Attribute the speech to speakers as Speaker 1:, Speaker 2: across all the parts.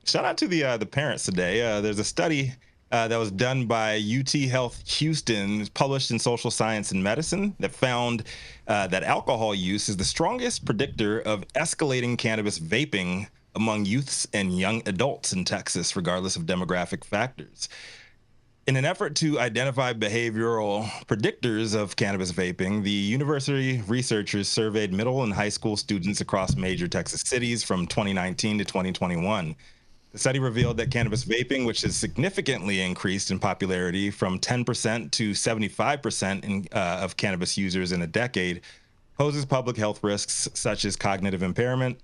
Speaker 1: Shout out to the parents today. There's a study that was done by UT Health Houston, published in Social Science and Medicine, that found that alcohol use is the strongest predictor of escalating cannabis vaping among youths and young adults in Texas, regardless of demographic factors. In an effort to identify behavioral predictors of cannabis vaping, the university researchers surveyed middle and high school students across major Texas cities from 2019 to 2021. The study revealed that cannabis vaping, which has significantly increased in popularity from 10% to 75% of cannabis users in a decade, poses public health risks such as cognitive impairment,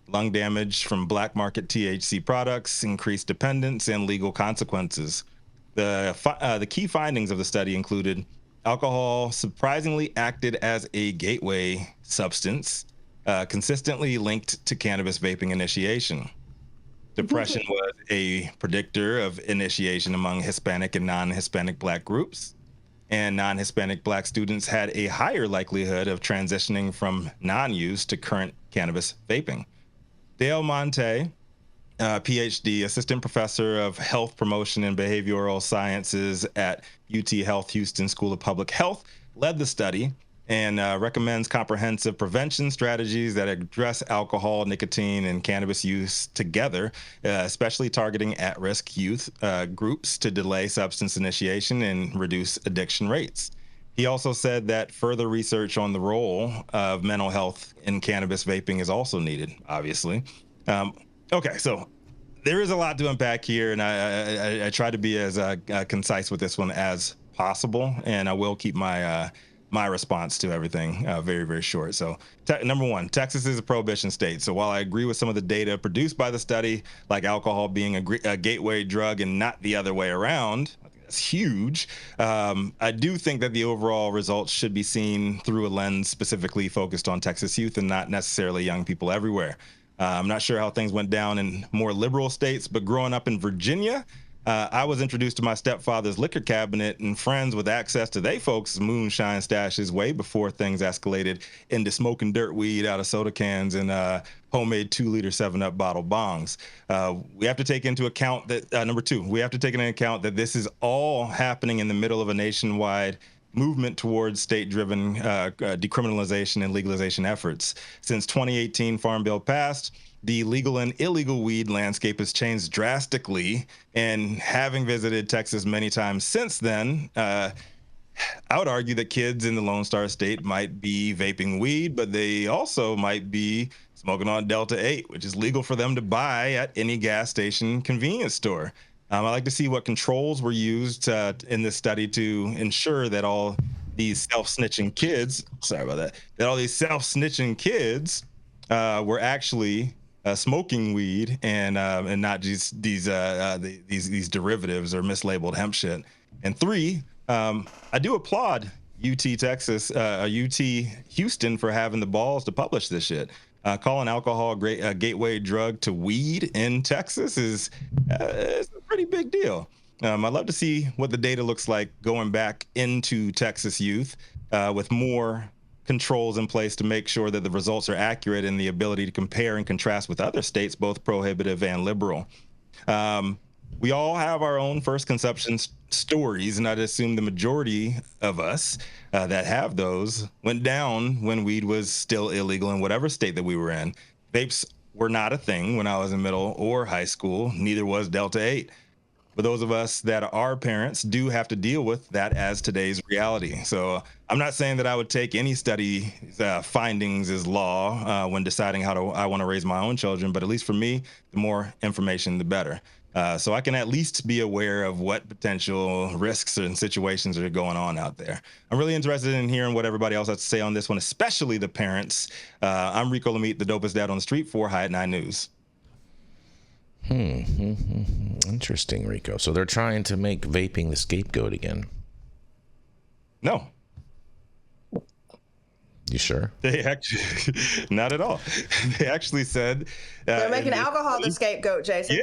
Speaker 1: lung damage from black market THC products, increased dependence, and legal consequences. The key findings of the study included alcohol surprisingly acted as a gateway substance, consistently linked to cannabis vaping initiation. Depression was a predictor of initiation among Hispanic and non-Hispanic Black groups, and non-Hispanic Black students had a higher likelihood of transitioning from non-use to current cannabis vaping. Dale Monte, PhD, assistant professor of health promotion and behavioral sciences at UT Health Houston School of Public Health, led the study and recommends comprehensive prevention strategies that address alcohol, nicotine, and cannabis use together, especially targeting at-risk youth groups to delay substance initiation and reduce addiction rates. He also said that further research on the role of mental health in cannabis vaping is also needed, obviously. Okay, so there is a lot to unpack here, and I try to be as concise with this one as possible, and I will keep my my response to everything very, very short. So, number one, Texas is a prohibition state. So while I agree with some of the data produced by the study, like alcohol being a gateway drug and not the other way around, I think that's huge. I do think that the overall results should be seen through a lens specifically focused on Texas youth and not necessarily young people everywhere. I'm not sure how things went down in more liberal states, but growing up in Virginia, I was introduced to my stepfather's liquor cabinet and friends with access to they folks' moonshine stashes way before things escalated into smoking dirt weed out of soda cans and homemade 2-liter 7-Up bottle bongs. We have to take into account that, number two, we have to take into account that this is all happening in the middle of a nationwide movement towards state-driven decriminalization and legalization efforts. Since 2018 Farm Bill passed, the legal and illegal weed landscape has changed drastically. And having visited Texas many times since then, I would argue that kids in the Lone Star State might be vaping weed, but they also might be smoking on Delta 8, which is legal for them to buy at any gas station convenience store. I like to see what controls were used in this study to ensure that all these self-snitching kids, that all these self-snitching kids were actually smoking weed and not just these derivatives or mislabeled hemp shit. And three, I do applaud UT Texas, UT Houston for having the balls to publish this shit. Calling alcohol a gateway drug to weed in Texas is a pretty big deal. I'd love to see what the data looks like going back into Texas youth with more controls in place to make sure that the results are accurate and the ability to compare and contrast with other states, both prohibitive and liberal. We all have our own first conception stories, and I'd assume the majority of us that have those went down when weed was still illegal in whatever state that we were in. Vapes were not a thing when I was in middle or high school, neither was Delta 8. But those of us that are parents do have to deal with that as today's reality. So I'm not saying that I would take any study findings as law when deciding how I want to raise my own children, but at least for me, the more information, the better. So I can at least be aware of what potential risks and situations are going on out there. I'm really interested in hearing what everybody else has to say on this one, especially the parents. I'm Rico Lamitte, the dopest dad on the street for High at 9 News.
Speaker 2: Interesting, Rico. So they're trying to make vaping the scapegoat again.
Speaker 1: No.
Speaker 2: You sure?
Speaker 1: They actually, not at all. They actually said
Speaker 3: they're making alcohol the scapegoat, Jason.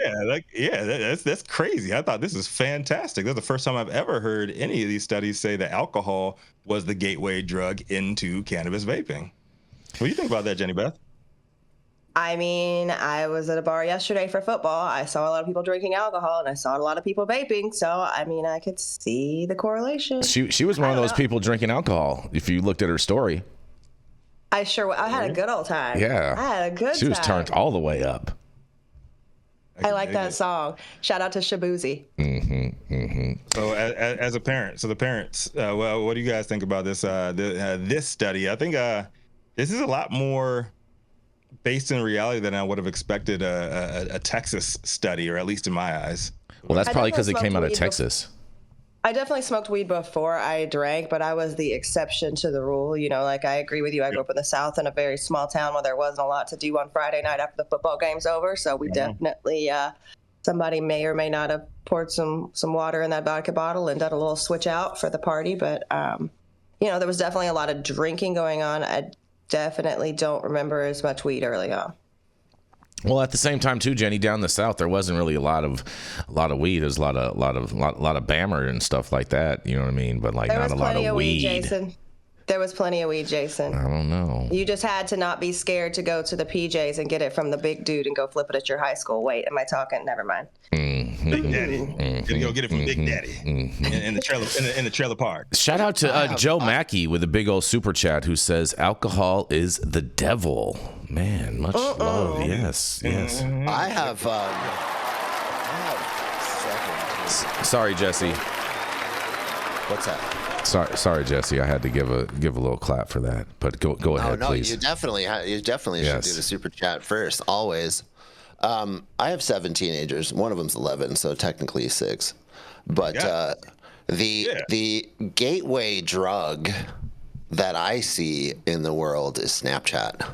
Speaker 1: Yeah, that's crazy. I thought this was fantastic. That's the first time I've ever heard any of these studies say that alcohol was the gateway drug into cannabis vaping. What do you think about that, Jenny Beth?
Speaker 3: I mean, I was at a bar yesterday for football. I saw a lot of people drinking alcohol, and I saw a lot of people vaping. So, I mean, I could see the correlation.
Speaker 2: She was one of those people drinking alcohol. If you looked at her story,
Speaker 3: I had a good old time.
Speaker 2: Yeah,
Speaker 3: I had a good time.
Speaker 2: She was turned all the way up.
Speaker 3: I like that song. Shout out to Shabuzi.
Speaker 1: So as a parent, the parents, well, what do you guys think about this this study? I think this is a lot more based in reality than I would have expected a Texas study, or at least in my eyes.
Speaker 2: Well, that's probably because it came out of Texas.
Speaker 3: I definitely smoked weed before I drank, but I was the exception to the rule. You know, like, I agree with you. I grew up in the South in a very small town where there wasn't a lot to do on Friday night after the football game's over. So we definitely, somebody may or may not have poured some water in that vodka bottle and done a little switch out for the party. But, you know, there was definitely a lot of drinking going on. I definitely don't remember as much weed early on.
Speaker 2: Well, at the same time, too, Jenny, down the South, there wasn't really a lot of weed. There's a lot of bammer and stuff like that. You know what I mean? But like, not a lot of weed.
Speaker 3: Jason. There was plenty of weed, Jason.
Speaker 2: I don't know.
Speaker 3: You just had to not be scared to go to the PJs and get it from the big dude and go flip it at your high school. Wait, am I talking? Never mind.
Speaker 1: Big Daddy. Gonna go get it from Big Daddy in the trailer park.
Speaker 2: Shout out to Joe Mackey with a big old super chat who says alcohol is the devil. Man, much love. Yes.
Speaker 4: I have
Speaker 2: Sorry, Jesse.
Speaker 4: What's that?
Speaker 2: Sorry, Jesse. I had to give a little clap for that. But go ahead, please.
Speaker 4: You definitely should do the super chat first. Always. I have 7 teenagers. One of them's 11, so technically 6. But the gateway drug that I see in the world is Snapchat.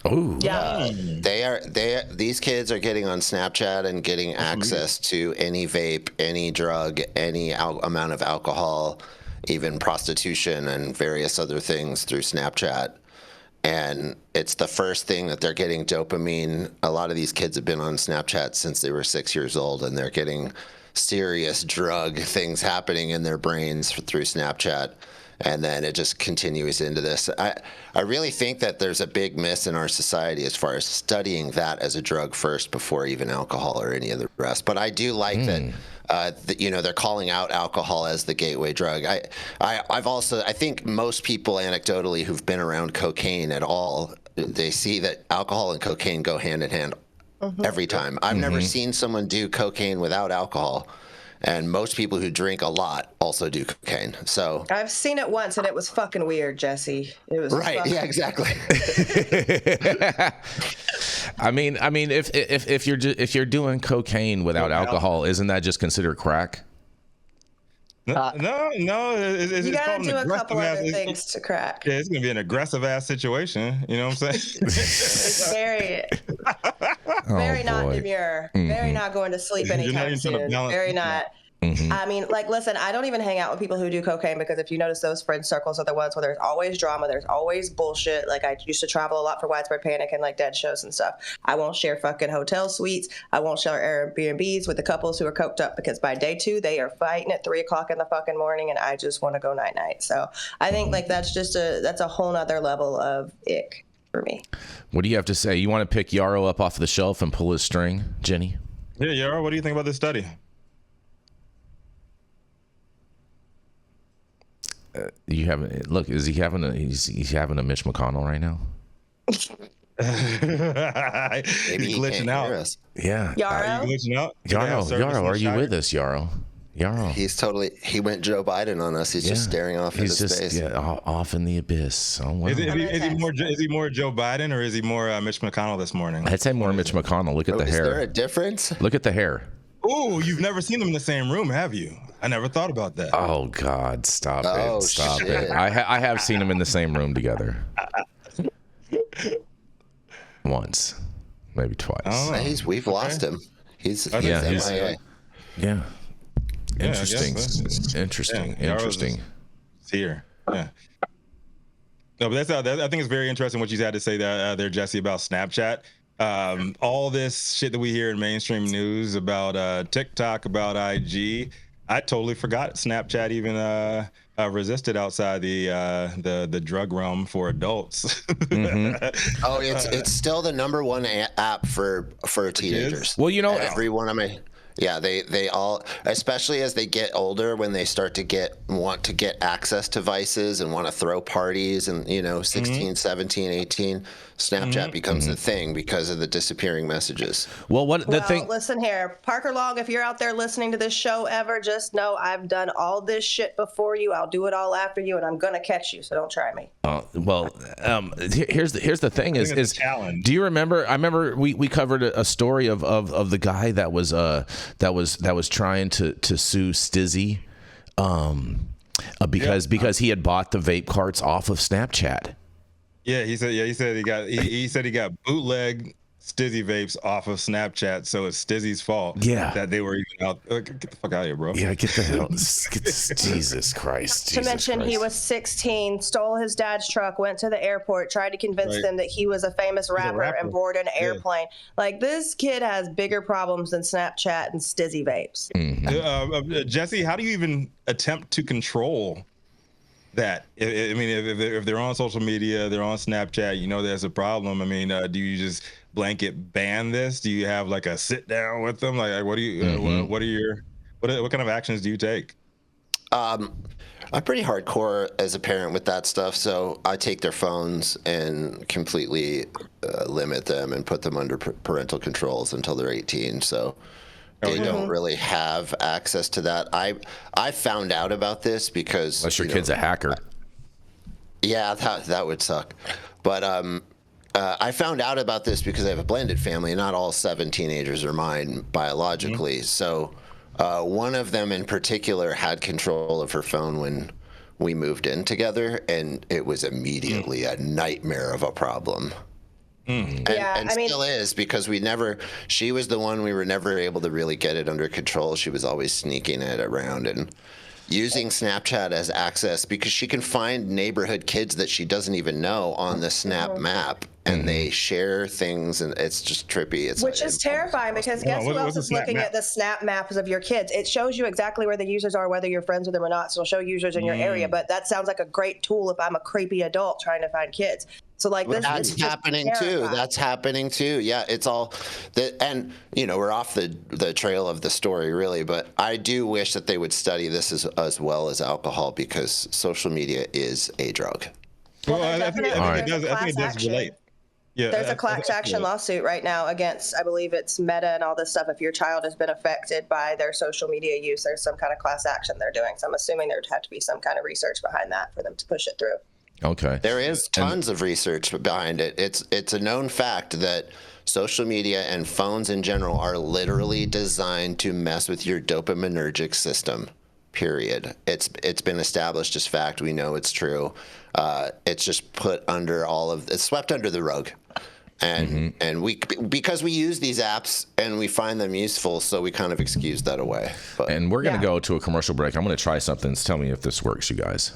Speaker 2: Oh,
Speaker 3: yeah.
Speaker 4: These kids are getting on Snapchat and getting access to any vape, any drug, any amount of alcohol, even prostitution and various other things through Snapchat. And it's the first thing that they're getting dopamine. A lot of these kids have been on Snapchat since they were 6 years old, and they're getting serious drug things happening in their brains through Snapchat. And then it just continues into this. I really think that there's a big miss in our society as far as studying that as a drug first before even alcohol or any of the rest. But I do like that, they're calling out alcohol as the gateway drug. I think most people anecdotally who've been around cocaine at all, they see that alcohol and cocaine go hand in hand every time. I've never seen someone do cocaine without alcohol. And most people who drink a lot also do cocaine. So
Speaker 3: I've seen it once, and it was fucking weird, Jesse. It was
Speaker 4: right. Yeah, exactly.
Speaker 2: I mean, if you're doing cocaine without alcohol, isn't that just considered crack?
Speaker 1: No.
Speaker 3: You gotta do a couple other things to crack.
Speaker 1: Yeah, it's gonna be an aggressive ass situation. You know what I'm saying?
Speaker 3: It's very not demure. Very not going to sleep anytime soon. Very not. I mean, like, listen, I don't even hang out with people who do cocaine because if you notice, those friend circles are the ones where there's always drama, there's always bullshit. Like, I used to travel a lot for Widespread Panic and like dead shows and stuff. I won't share fucking hotel suites. I won't share Airbnbs with the couples who are coked up because by day 2 they are fighting at 3 o'clock in the fucking morning, and I just want to go night night. So I think like that's a whole nother level of ick for me.
Speaker 2: What do you have to say? You want to pick Yarrow up off the shelf and pull his string, Jenny?
Speaker 1: Yeah, Yarrow, what do you think about this study?
Speaker 2: You haven't look. Is he having a? He's having a Mitch McConnell right now.
Speaker 4: Maybe
Speaker 1: he's glitching out.
Speaker 2: Yeah.
Speaker 3: Yarrow.
Speaker 2: Yarrow, are you with us, Yarrow? Yarrow.
Speaker 4: He went Joe Biden on us. He's just staring off into space.
Speaker 2: Yeah, off in the abyss. Oh, wow.
Speaker 1: Is he more Joe Biden or is he more Mitch McConnell this morning?
Speaker 2: I'd say more Mitch McConnell. Look at the hair.
Speaker 4: Is there a difference?
Speaker 2: Look at the hair.
Speaker 1: Oh, you've never seen them in the same room, have you? I never thought about that.
Speaker 2: Oh God, stop
Speaker 4: shit.
Speaker 2: it! I have seen them in the same room together. Once, maybe twice.
Speaker 4: Oh, we've lost him. He's
Speaker 2: MIA. Yeah. Interesting.
Speaker 1: Yeah,
Speaker 2: Interesting.
Speaker 1: It's here. Yeah. No, but I think it's very interesting what you had to say there, Jesse, about Snapchat. All this shit that we hear in mainstream news about TikTok, about IG, I totally forgot Snapchat even resisted outside the drug realm for adults.
Speaker 4: Oh, it's still the number one app for teenagers.
Speaker 2: Well, you know,
Speaker 4: every one of my they all, especially as they get older, when they start to want to get access to devices and want to throw parties, and 16, 17, 18, Snapchat becomes the thing because of the disappearing messages.
Speaker 2: Well,
Speaker 3: listen here, Parker Long, if you're out there listening to this show ever, just know I've done all this shit before you. I'll do it all after you, and I'm gonna catch you. So don't try me.
Speaker 2: Here's the thing is
Speaker 1: challenge.
Speaker 2: Do you remember? I remember we covered a story of the guy that was trying to sue Stizzy, because he had bought the vape carts off of Snapchat.
Speaker 1: Yeah, he said he got bootleg Stizzy vapes off of Snapchat, so it's Stizzy's fault.
Speaker 2: Yeah,
Speaker 1: that they were even out. Get the fuck out of here, bro.
Speaker 2: Yeah, get the hell. Jesus Christ.
Speaker 3: To mention, he was 16, stole his dad's truck, went to the airport, tried to convince them that he was a famous rapper and boarded an airplane. Like, this kid has bigger problems than Snapchat and Stizzy vapes.
Speaker 1: Jesse, how do you even attempt to control that? I mean, if they're on social media, they're on Snapchat, there's a problem. I mean, do you just blanket ban this? Do you have like a sit down with them? Like what do you what kind of actions do you take?
Speaker 4: I'm pretty hardcore as a parent with that stuff, so I take their phones and completely limit them and put them under parental controls until they're 18. So they don't really have access to that. I found out about this because
Speaker 2: unless your kid's a hacker.
Speaker 4: Yeah, that would suck. But I found out about this because I have a blended family. Not all 7 teenagers are mine biologically. So one of them in particular had control of her phone when we moved in together, and it was immediately a nightmare of a problem. And still is, because she was the one we were never able to really get it under control. She was always sneaking it around and using Snapchat as access, because she can find neighborhood kids that she doesn't even know on the Snap map, and they share things, and it's just trippy.
Speaker 3: Which is terrifying, because guess who else is looking at the Snap maps of your kids? It shows you exactly where the users are, whether you're friends with them or not. So it'll show users in your area, but that sounds like a great tool if I'm a creepy adult trying to find kids. So
Speaker 4: that's happening too. That's happening too. Yeah, it's all that, and we're off the trail of the story really, but I do wish that they would study this as well as alcohol, because social media is a drug.
Speaker 1: Well, I think it does relate. Yeah,
Speaker 3: there's a class action lawsuit right now against, I believe it's Meta and all this stuff. If your child has been affected by their social media use, there's some kind of class action they're doing. So I'm assuming there'd have to be some kind of research behind that for them to push it through.
Speaker 2: Okay.
Speaker 4: There is tons of research behind it. It's a known fact that social media and phones in general are literally designed to mess with your dopaminergic system. Period. It's been established as fact. We know it's true. It's just put under it's swept under the rug. And because we use these apps and we find them useful, so we kind of excuse that away.
Speaker 2: And we're going to go to a commercial break. I'm going to try something. Tell me if this works, you guys.